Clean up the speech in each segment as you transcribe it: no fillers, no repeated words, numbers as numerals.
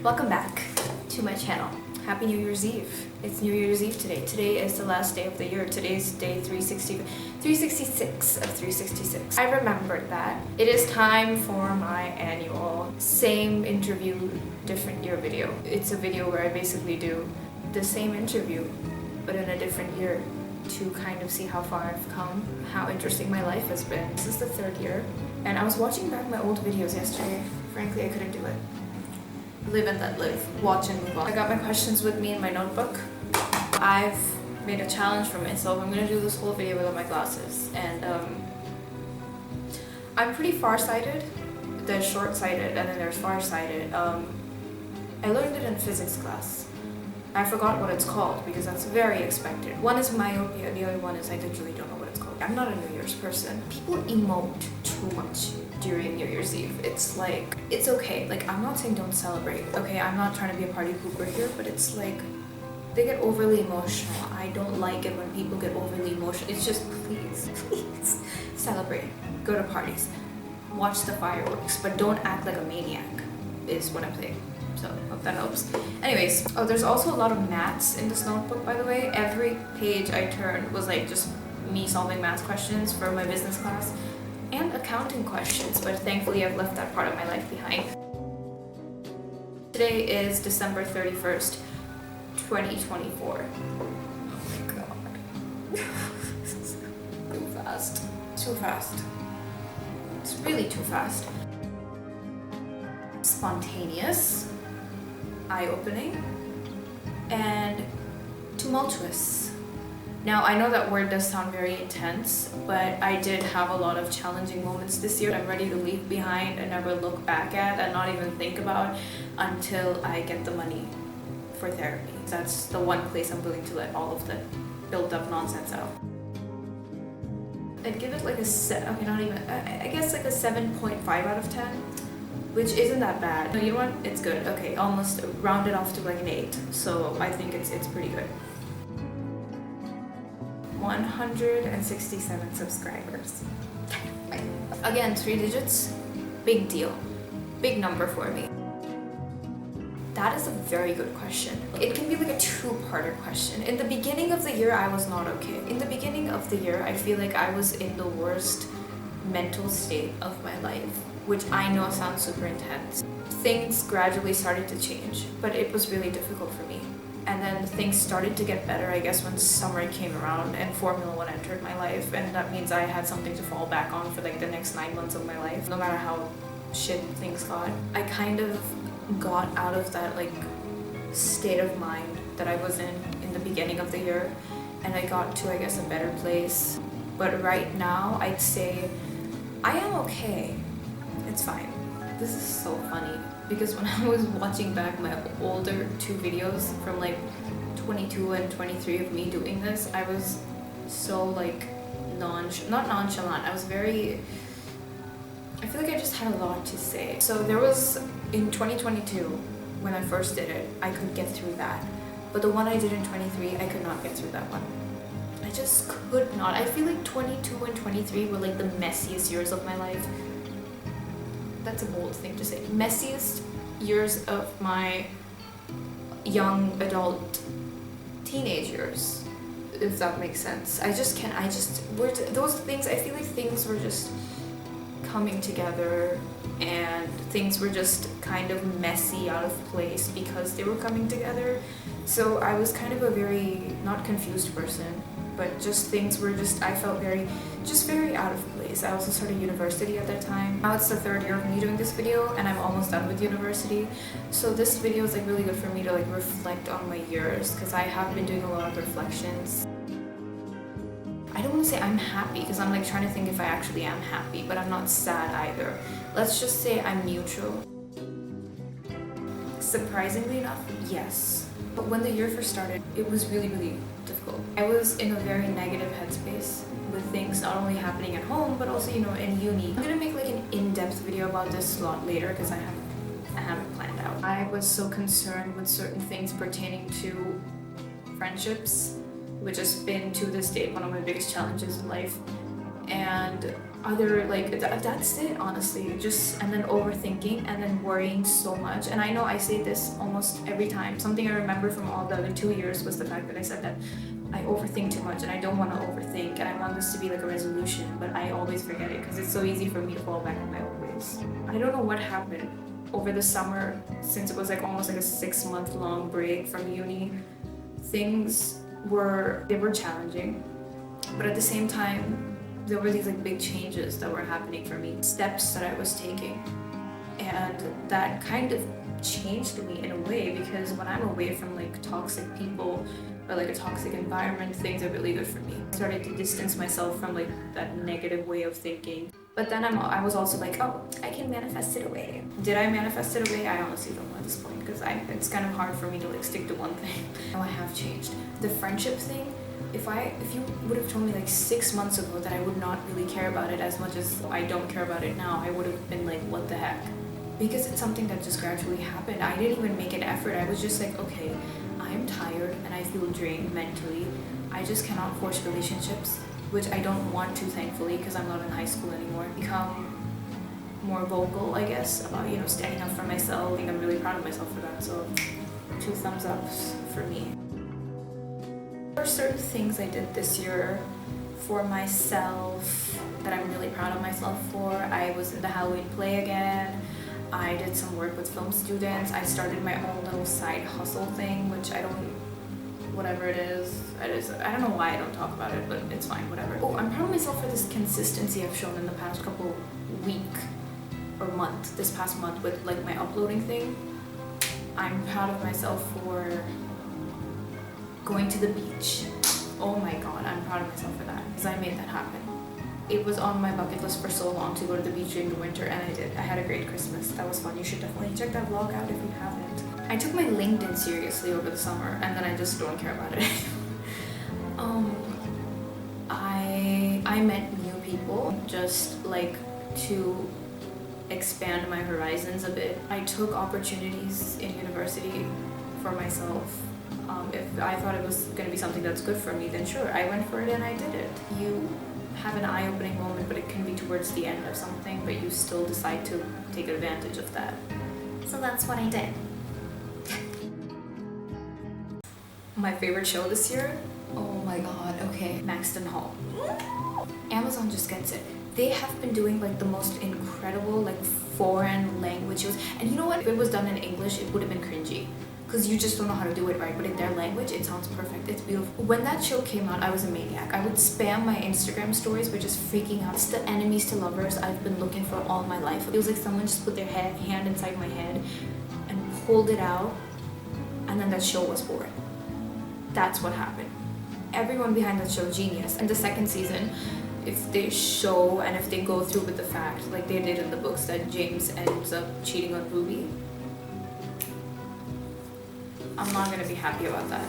Welcome back to my channel. Happy New Year's Eve. It's New Year's Eve today. Today is the last day of the year. Today's day 366 of 366. I remembered that it is time for my annual same interview, different year video. It's a video where I basically do the same interview but in a different year to kind of see how far I've come, how interesting my life has been. This is the third year and I was watching back my old videos yesterday. Frankly, I couldn't do it. Live and let live. Watch and move on. I got my questions with me in my notebook. I've made a challenge for myself. I'm gonna do this whole video without my glasses. And I'm pretty farsighted. There's short-sighted and then there's farsighted. I learned it in physics class. I forgot what it's called because that's very expected. One is myopia, the other one is I literally don't know what it's called. I'm not a New Year's person. People emote too much during New Year's Eve. It's like, it's okay. Like, I'm not saying don't celebrate. Okay, I'm not trying to be a party pooper here, but it's like, they get overly emotional. I don't like it when people get overly emotional. It's just, please celebrate. Go to parties. Watch the fireworks, but don't act like a maniac is what I'm saying. So, hope that helps. Anyways, oh, there's also a lot of maths in this notebook, by the way. Every page I turned was like just me solving math questions for my business class and accounting questions, but thankfully I've left that part of my life behind. Today is December 31st, 2024. Oh my god. Too fast. Too fast. It's really too fast. Spontaneous, eye-opening, and tumultuous. Now, I know that word does sound very intense, but I did have a lot of challenging moments this year I'm ready to leave behind and never look back at and not even think about until I get the money for therapy. That's the one place I'm willing to let all of the built up nonsense out. I'd give it like a I guess like a 7.5 out of 10, which isn't that bad. No, you know what? It's good. Okay, almost rounded off to like an 8, so I think it's pretty good. 167 subscribers. Again, 3 digits, big deal. Big number for me. That is a very good question. It can be like a two-parter question. In the beginning of the year, I was not okay. In the beginning of the year, I feel like I was in the worst mental state of my life, which I know sounds super intense. Things gradually started to change, but it was really difficult for me. And then things started to get better, I guess, when summer came around and Formula 1 entered my life, and that means I had something to fall back on for like the next 9 months of my life, no matter how shit things got. I kind of got out of that like state of mind that I was in the beginning of the year, and I got to, I guess, a better place. But right now, I'd say I am okay. It's fine. This is so funny because when I was watching back my older 2 videos from like 22 and 23 of me doing this, I was so like not nonchalant. I feel like I just had a lot to say. So there was in 2022 when I first did it, I could get through that. But the one I did in 23, I could not get through that one. I just could not. I feel like 22 and 23 were like the messiest years of my life. That's a bold thing to say. Messiest years of my young adult teenage years, if that makes sense. Those things, I feel like things were just coming together and things were just kind of messy, out of place because they were coming together. So I was kind of a very, not confused person, but just things were just, I felt very out of place. I also started university at that time. Now it's the 3rd year of me doing this video and I'm almost done with university. So this video is like really good for me to like reflect on my years because I have been doing a lot of reflections. I don't want to say I'm happy because I'm like trying to think if I actually am happy, but I'm not sad either. Let's just say I'm neutral. Surprisingly enough, yes. But when the year first started, it was really, really difficult. I was in a very negative headspace with things not only happening at home, but also, you know, in uni. I'm gonna make like an in-depth video about this a lot later because I haven't planned out. I was so concerned with certain things pertaining to friendships, which has been to this date one of my biggest challenges in life. And other, like, that's it, honestly. Just, and then overthinking and then worrying so much. And I know I say this almost every time. Something I remember from all the other 2 years was the fact that I said that I overthink too much and I don't want to overthink, and I want this to be like a resolution, but I always forget it because it's so easy for me to fall back in my old ways. I don't know what happened over the summer, since it was like almost like a 6-month long break from uni. Things were challenging, but at the same time there were these like big changes that were happening for me, steps that I was taking, and that kind of changed me in a way, because when I'm away from like toxic people or like a toxic environment, things are really good for me. I started to distance myself from like that negative way of thinking. But then I was also like, oh, I can manifest it away. Did I manifest it away? I honestly don't know at this point, because it's kind of hard for me to like stick to one thing. Now I have changed. The friendship thing, if you would have told me like 6 months ago that I would not really care about it as much as I don't care about it now, I would have been like, what the heck? Because it's something that just gradually happened. I didn't even make an effort. I was just like, okay, I'm tired and I feel drained mentally. I just cannot force relationships, which I don't want to, thankfully, because I'm not in high school anymore. Become more vocal, I guess, about, you know, standing up for myself. I think I'm really proud of myself for that, so 2 thumbs ups for me. There are certain things I did this year for myself that I'm really proud of myself for. I was in the Halloween play again. I did some work with film students. I started my own little side hustle thing, which whatever it is, I don't know why I don't talk about it, but it's fine, whatever. Oh, I'm proud of myself for this consistency I've shown in the past couple this past month with like my uploading thing. I'm proud of myself for going to the beach. Oh my god, I'm proud of myself for that, because I made that happen. It was on my bucket list for so long to go to the beach during the winter, and I did. I had a great Christmas. That was fun. You should definitely check that vlog out if you haven't. I took my LinkedIn seriously over the summer, and then I just don't care about it. I met new people just like to expand my horizons a bit. I took opportunities in university for myself. If I thought it was going to be something that's good for me, then sure, I went for it and I did it. You have an eye-opening moment, but it can be towards the end of something, but you still decide to take advantage of that. So that's what I did. My favorite show this year? Oh my god, okay. Maxton. Amazon just gets it. They have been doing like the most incredible like foreign language shows. And you know what? If it was done in English, it would have been cringy, because you just don't know how to do it right, but in their language it sounds perfect. It's beautiful. When that show came out, I was a maniac. I would spam my Instagram stories by just freaking out. It's the enemies to lovers I've been looking for all my life. It was like someone just put their hand inside my head and pulled it out, and then that show was born. That's what happened. Everyone behind that show, genius. And the second season, if they show and if they go through with the fact, like they did in the books, that James ends up cheating on Ruby, I'm not gonna be happy about that.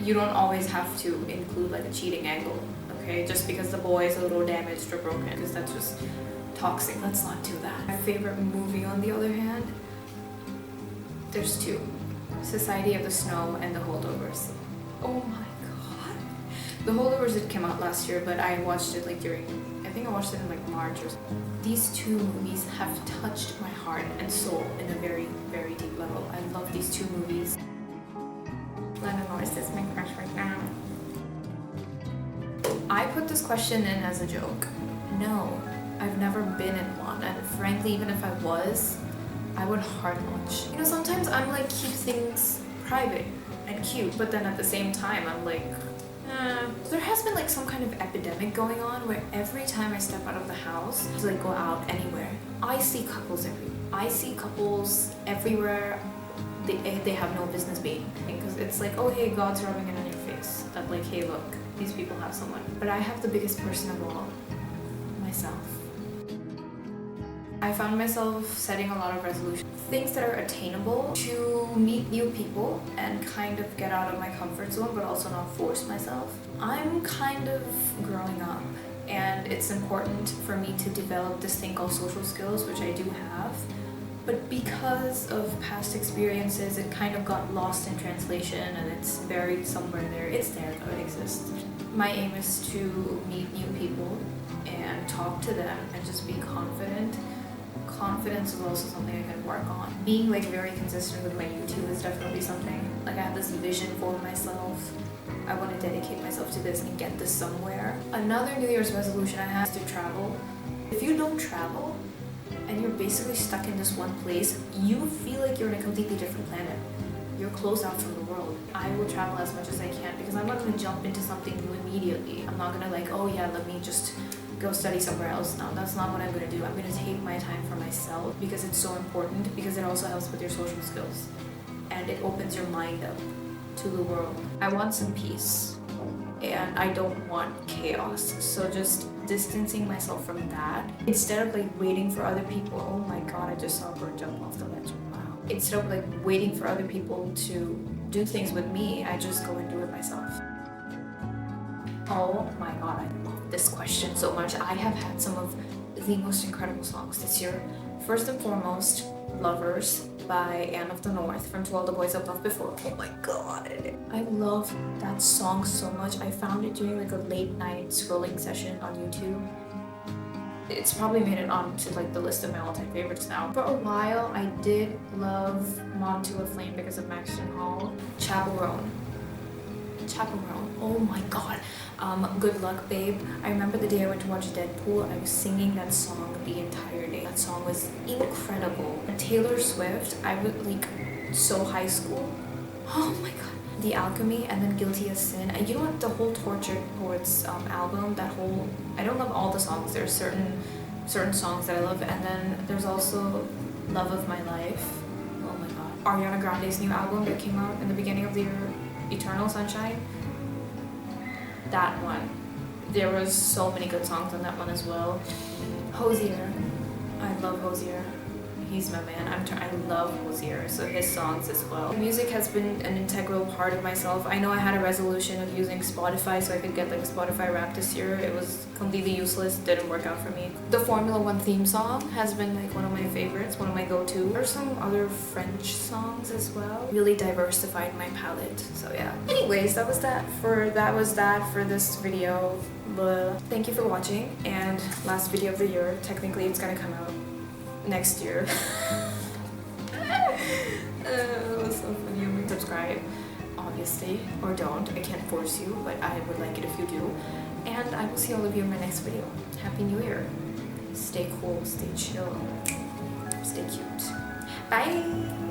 You don't always have to include like a cheating angle, okay? Just because the boy is a little damaged or broken, because that's just toxic. Let's not do that. My favorite movie, on the other hand, there's 2. Society of the Snow and The Holdovers. Oh my god. The Holdovers did come out last year, but I watched it like I think I watched it in like March or something. These 2 movies have touched my heart and soul in a very, very deep level. I love these 2 movies. Lana Norris is my crush right now. I put this question in as a joke. No, I've never been in one, and frankly, even if I was, I would heart launch. You know, sometimes I'm like, keep things private and cute, but then at the same time, I'm like, There has been like some kind of epidemic going on where every time I step out of the house to like go out anywhere, I see couples everywhere. I see couples everywhere. They have no business being, because it's like, oh hey, God's rubbing it on your face. That like, hey look, these people have someone. But I have the biggest person of all, myself. I found myself setting a lot of resolutions, things that are attainable, to meet new people and kind of get out of my comfort zone, but also not force myself. I'm kind of growing up, and it's important for me to develop this thing called social skills, which I do have. But because of past experiences, it kind of got lost in translation, and it's buried somewhere there. It's there though, it exists. My aim is to meet new people and talk to them and just be confident. Confidence is also something I can work on. Being like very consistent with my YouTube is definitely something. Like I have this vision for myself. I want to dedicate myself to this and get this somewhere. Another New Year's resolution I have is to travel. If you don't travel and you're basically stuck in this one place, you feel like you're in a completely different planet. You're closed out from the world. I will travel as much as I can because I'm not going to jump into something new immediately. I'm not going to like, oh yeah, let me just go study somewhere else. No, that's not what I'm going to do. I'm going to take my time for myself because it's so important, because it also helps with your social skills and it opens your mind up to the world. I want some peace and I don't want chaos. So just distancing myself from that instead of like waiting for other people. Oh my god, I just saw a bird jump off the ledge. Wow. Instead of like waiting for other people to do things with me, I just go and do it myself. Oh my god, I love this question so much. I have had some of the most incredible songs this year. First and foremost, Lovers by Anne of the North from To All the Boys Above Before. Oh my god, I love that song so much. I found it during like a late night scrolling session on YouTube. It's probably made it onto like the list of my all-time favorites now. For a while, I did love Moth to a Flame because of Maxton Hall. Chaperone. Oh my god. Good Luck Babe. I remember the day I went to watch Deadpool, I was singing that song the entire day. That song was incredible. And Taylor Swift, I would like so high school. Oh my god. The Alchemy and then Guilty as Sin. And you know what, the whole Tortured Poets album, that whole, I don't love all the songs. There are certain songs that I love, and then there's also Love of My Life. Oh my god. Ariana Grande's new album that came out in the beginning of the year, Eternal Sunshine. That one. There was so many good songs on that one as well. Hosier. I love Hosier. He's my man. I love Hosier, so his songs as well. Music has been an integral part of myself. I know I had a resolution of using Spotify so I could get like a Spotify Wrapped this year. It was completely useless, didn't work out for me. The Formula One theme song has been like one of my favorites, one of my go-to. There are some other French songs as well. Really diversified my palette, so yeah. Anyways, that was that for this video. But thank you for watching, and last video of the year. Technically it's gonna come out next year. It was so funny. Subscribe, obviously, or don't. I can't force you, but I would like it if you do. And I will see all of you in my next video. Happy New Year. Stay cool, stay chill, stay cute. Bye!